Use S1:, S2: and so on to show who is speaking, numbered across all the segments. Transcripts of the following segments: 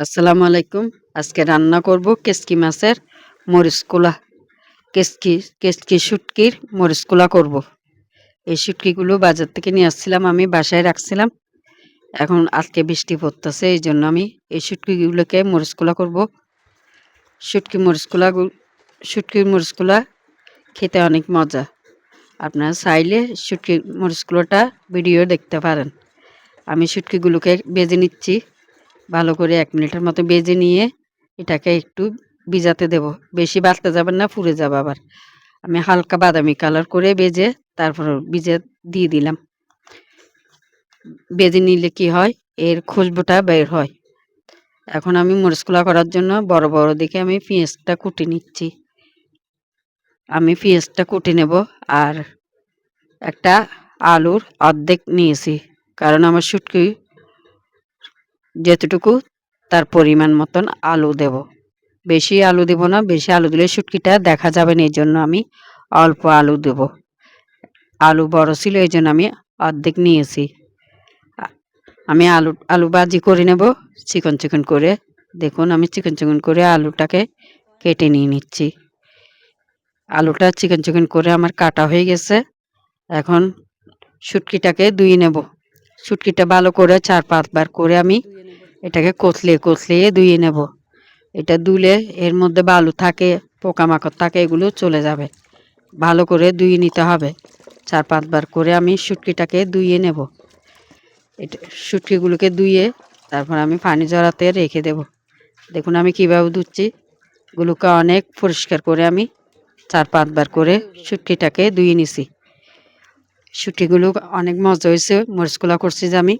S1: আসসালামু আলাইকুম। আজকে রান্না করব কেচকি মাছের মরিচ কোলা। কেচকি কেচকি শুটকির মরিচ কোলা করব। এই শুটকিগুলো বাজার থেকে নিয়ে আসছিলাম, আমি বাসায় রাখছিলাম। এখন আজকে বৃষ্টি পড়তেছে, এই জন্য আমি এই শুটকিগুলোকে মরিচ কোলা করব। শুটকি মরিচ কোলা শুটকির মরিচ কোলা খেতে অনেক মজা। আপনারা চাইলে শুটকির মরিচ কোলাটা ভিডিও দেখতে পারেন। আমি শুটকিগুলোকে ভেজে নিচ্ছি ভালো করে, 1 মিনিটের মতো ভেজে নিয়ে এটাকে একটু ভিজাতে দেব। বেশি ভাজতে যাবেন না, পুড়ে যাবে আবার। আমি হালকা বাদামি কালার করে ভেজে তারপর ভিজে দিয়ে দিলাম। ভেজে নিলে কি হয়, এর খুশবুটা বের হয়। এখন আমি মরিচকোলা করার জন্য বড় বড় দেখে আমি পেঁয়াজটা কুটে নিচ্ছি। আমি পেঁয়াজটা কুটে নেব। আর একটা আলুর অর্ধেক নিয়েছি, কারণ আমার শুটকি যেতটুকু তার পরিমাণ মতন আলু দেব। বেশি আলু দেব না, বেশি আলু দিলে শুটকিটা দেখা যাবে না, এই জন্য আমি অল্প আলু দেব। আলু বড় ছিল এই জন্য আমি অর্ধেক নিয়েছি। আমি আলু ভাজি করে নেব চিকন চিকন করে। দেখুন আমি চিকন চিকন করে আলুটাকে কেটে নিয়ে নিচ্ছি। আলুটা চিকন চিকন করে আমার কাটা হয়ে গেছে। এখন শুটকিটাকে ধুয়ে নেব। শুটকিটা ভালো করে 4-5 বার করে আমি এটাকে কচলিয়ে ধুয়ে নেব। এটা ধুলে এর মধ্যে বালু থাকে, পোকামাকড় থাকে, এগুলো চলে যাবে। ভালো করে ধুয়ে নিতে হবে। 4-5 বার করে আমি শুটকিটাকে ধুয়ে নেব। এটা শুটকিগুলোকে ধুয়ে তারপর আমি পানি ঝরাতে রেখে দেব। দেখুন আমি কীভাবে ধুচ্ছি। গুলোকে অনেক পরিষ্কার করে আমি 4-5 বার করে শুটকিটাকে ধুয়ে নিছি। শুটকিগুলো অনেক মজা হয়েছে, মরিচকোলা করছি যে আমি।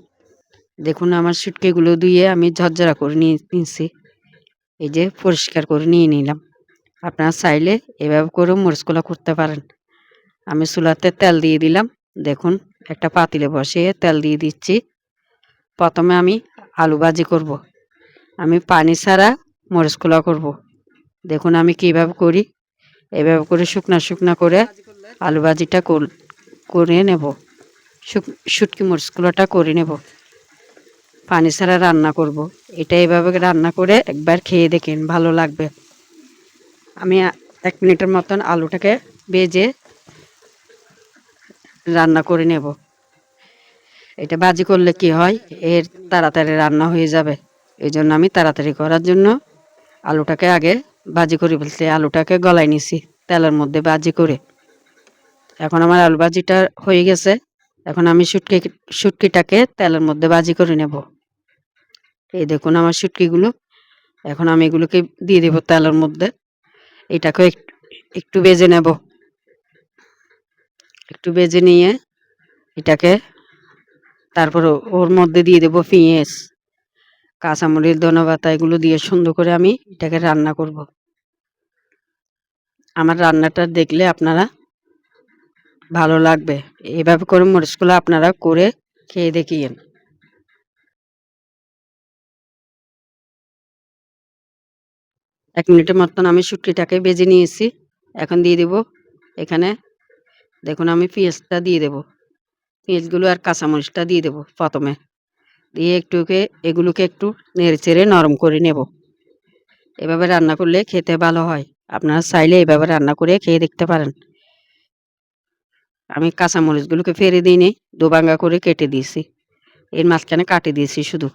S1: দেখুন আমার শুটকিগুলো ধুয়ে আমি ঝরঝরা করে নিয়েছি। এই যে পরিষ্কার করে নিয়ে নিলাম। আপনারা চাইলে এভাবে করেও মরিচকোলা করতে পারেন। আমি চুলাতে তেল দিয়ে দিলাম। দেখুন একটা পাতিলে বসিয়ে তেল দিয়ে দিচ্ছি। প্রথমে আমি আলু ভাজি করব। আমি পানি ছাড়া মরিচকোলা করব। দেখুন আমি কীভাবে করি। এভাবে করে শুকনা শুকনা করে আলু ভাজিটা করে নেব। শুটকি মরিচকোলাটা করে নেব। পানি ছাড়া রান্না করব। এটা এভাবে রান্না করে একবার খেয়ে দেখেন, ভালো লাগবে। আমি 1 মিনিটের মতন আলুটাকে ভেজে রান্না করে নেব। এটা ভাজি করলে কি হয়, এর তাড়াতাড়ি রান্না হয়ে যাবে। এই জন্য আমি তাড়াতাড়ি করার জন্য আলুটাকে আগে ভাজি করে ফেলছি। আলুটাকে গলায় নিছি তেলের মধ্যে ভাজি করে। এখন আমার আলু ভাজিটা হয়ে গেছে। এখন আমি শুটকিটাকে তেলের মধ্যে ভাজি করে নেব। এই দেখুন আমার শুটকিগুলো। এখন আমি এগুলোকে দিয়ে দেব তেলের মধ্যে। এটাকে একটু ভেজে নেব। একটু ভেজে নিয়ে এটাকে তারপর ওর মধ্যে দিয়ে দেব পেঁয়াজ, কাঁচামরিচ, ধনেপাতা, এগুলো দিয়ে সুন্দর করে আমি এটাকে রান্না করব। আমার রান্নাটা দেখলে আপনারা ভালো লাগবে। এভাবে করে মরিচগুলো আপনারা করে খেয়ে দেখিয়েন। 1 মিনিটের মতন আমি শুটকিটাকে ভেজে নিয়েছি। এখন দিয়ে দেব এখানে। দেখুন আমি পেঁয়াজটা দিয়ে দেব। পেঁয়াজগুলো আর কাঁচামরিচটা দিয়ে দেব প্রথমে। দিয়ে এগুলোকে একটু নেড়েচেড়ে নরম করে নেব। এভাবে রান্না করলে খেতে ভালো হয়। আপনারা চাইলে এভাবে রান্না করে খেয়ে দেখতে পারেন। আমি কাঁচামরিচগুলোকে ফেলে দিইনি, দুভাঙ্গা করে কেটে দিয়েছি। এর মাঝখানে কাটে দিয়েছি শুধু।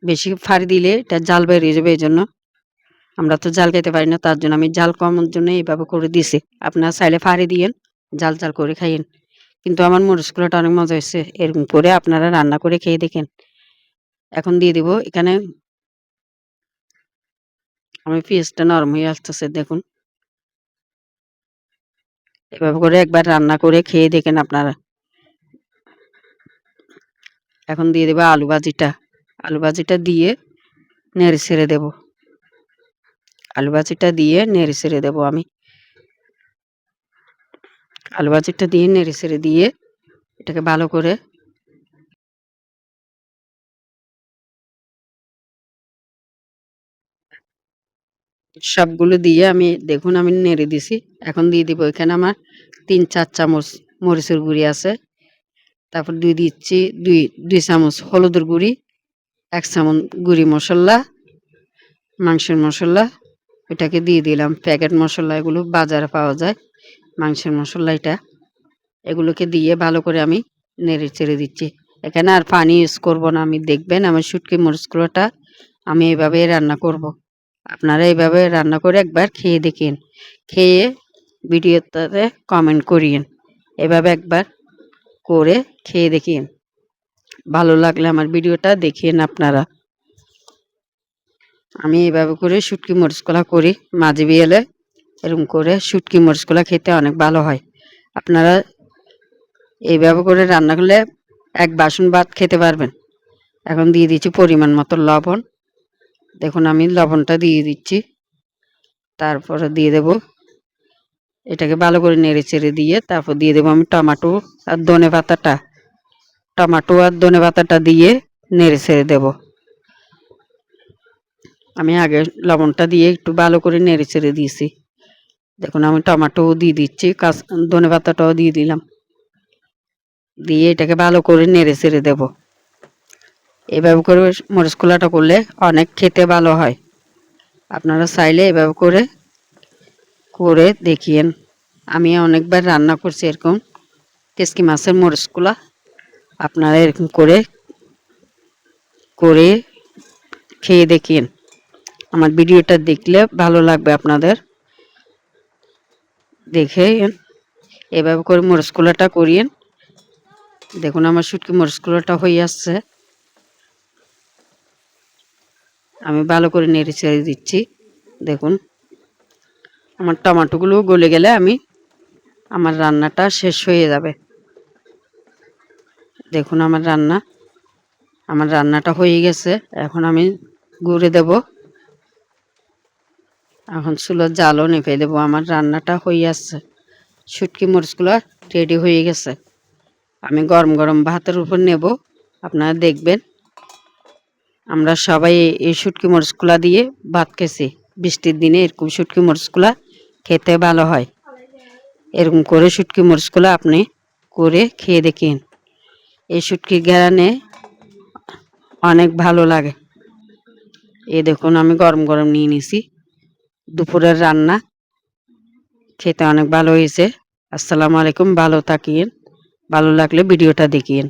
S1: বেশি ফাড়ি দিলে এটা ঝাল বেরিয়ে যাবে, এই জন্য। আমরা তো ঝাল খেতে পারি না, তার জন্য আমি ঝাল কমার জন্য এইভাবে করে দিছি। আপনারা চাইলে ফাড়ি দিয়েন, ঝাল ঝাল করে খাইয়েন। কিন্তু আমার মরিচগুলোটা অনেক মজা হয়েছে। এরকম করে আপনারা রান্না করে খেয়ে দেখেন। এখন দিয়ে দিব এখানে। আমি পেঁয়াজটা নরম হয়ে আসতেছে, দেখুন। এভাবে করে একবার রান্না করে খেয়ে দেখেন আপনারা। এখন দিয়ে দেবো আলু ভাজিটা। আলু ভাজিটা দিয়ে নেড়ে ছেড়ে দেব। আলু ভাজিটা দিয়ে নেড়ে ছেড়ে দেব আমি। আলু ভাজিটা দিয়ে নেড়ে ছেড়ে দিয়ে এটাকে ভালো করে সবগুলো দিয়ে আমি দেখুন আমি নেড়ে দিছি। এখন দিয়ে দিব এখানে আমার 3-4 চামচ মরিচের গুঁড়ি আছে। তারপর দিয়ে দিচ্ছি দুই চামচ হলুদের গুঁড়ি, 1 চামচ গুঁড়ি মশলা, মাংসের মশলা এটাকে দিয়ে দিলাম। প্যাকেট মশলা এগুলো বাজারে পাওয়া যায়। মাংসের মশলা এগুলোকে দিয়ে ভালো করে আমি নেড়ে চেড়ে দিচ্ছি। এখানে আর পানি ইউজ করব না আমি। দেখবেন আমার শুটকি মরিচগুলোটা আমি এইভাবে রান্না করব। আপনারা এইভাবে রান্না করে একবার খেয়ে দেখেন। খেয়ে ভিডিওটাতে কমেন্ট করিয়েন। এভাবে একবার করে খেয়ে দেখেন। ভালো লাগলে আমার ভিডিওটা দেখেন আপনারা। আমি এইভাবে করে শুটকি মরিচগুলা করি। মাঝে বিয়েলে এরকম করে শুটকি মরিচগুলা খেতে অনেক ভালো হয়। আপনারা এইভাবে করে রান্না করলে এক বাসন ভাত খেতে পারবেন। এখন দিয়ে দিচ্ছি পরিমাণ মতো লবণ। দেখুন আমি লবণটা দিয়ে দিচ্ছি। তারপরে দিয়ে দেব, এটাকে ভালো করে নেড়ে চেড়ে দিয়ে তারপর দিয়ে দেবো আমি টমেটো আর ধনেপাতাটা। টমেটো আর ধনেপাতাটা দিয়ে নেড়ে চেড়ে দেবো। আমি আগে লবণটা দিয়ে একটু ভালো করে নেড়ে চেড়ে দিয়েছি। দেখুন আমি টমেটোও দিয়ে দিচ্ছি, ধনেপাতাটাও দিয়ে দিলাম। দিয়ে এটাকে ভালো করে নেড়ে চেড়ে দেবো। এভাবে করে মরিচ খোলাটা করলে অনেক খেতে ভালো হয়। আপনারা চাইলে এভাবে করে করে দেখিয়েন। আমি অনেকবার রান্না করছি এরকম কেসকি মাছের মরিচ খোলা। আপনারা এরকম করে করে খেয়ে দেখিয়েন। আমার ভিডিওটা দেখলে ভালো লাগবে আপনাদের। দেখে এভাবে করে মরিচ খোলাটা করিয়েন। দেখুন আমার শুটকি মরিচ খোলাটা হয়ে আসছে। আমি ভালো করে নেড়ে চেড়ে দিচ্ছি। দেখুন আমার টমেটোগুলো গলে গেলে আমার রান্নাটা শেষ হয়ে যাবে। দেখুন আমার রান্নাটা হয়ে গেছে। এখন আমি গুঁড়ে দেব। এখন চুলার জালও নেভে দেবো। আমার রান্নাটা হয়ে আসছে। শুটকি মরিচগুলো রেডি হয়ে গেছে। আমি গরম গরম ভাতের উপর নেব। আপনারা দেখবেন আমরা সবাই এই শুটকি মরিচগুলা দিয়ে ভাত খেয়েছি। বৃষ্টির দিনে এরকম শুটকি মরিচগুলা খেতে ভালো হয়। এরকম করে শুটকি মরিচগুলো আপনি করে খেয়ে দেখেন। এই শুটকির ঘ্রাণে অনেক ভালো লাগে। এই দেখুন আমি গরম গরম নিয়ে নিছি। দুপুরের রান্না খেতে অনেক ভালো হয়েছে। আসসালামু আলাইকুম। ভালো থাকিয়েন। ভালো লাগলে ভিডিওটা দেখিয়েন।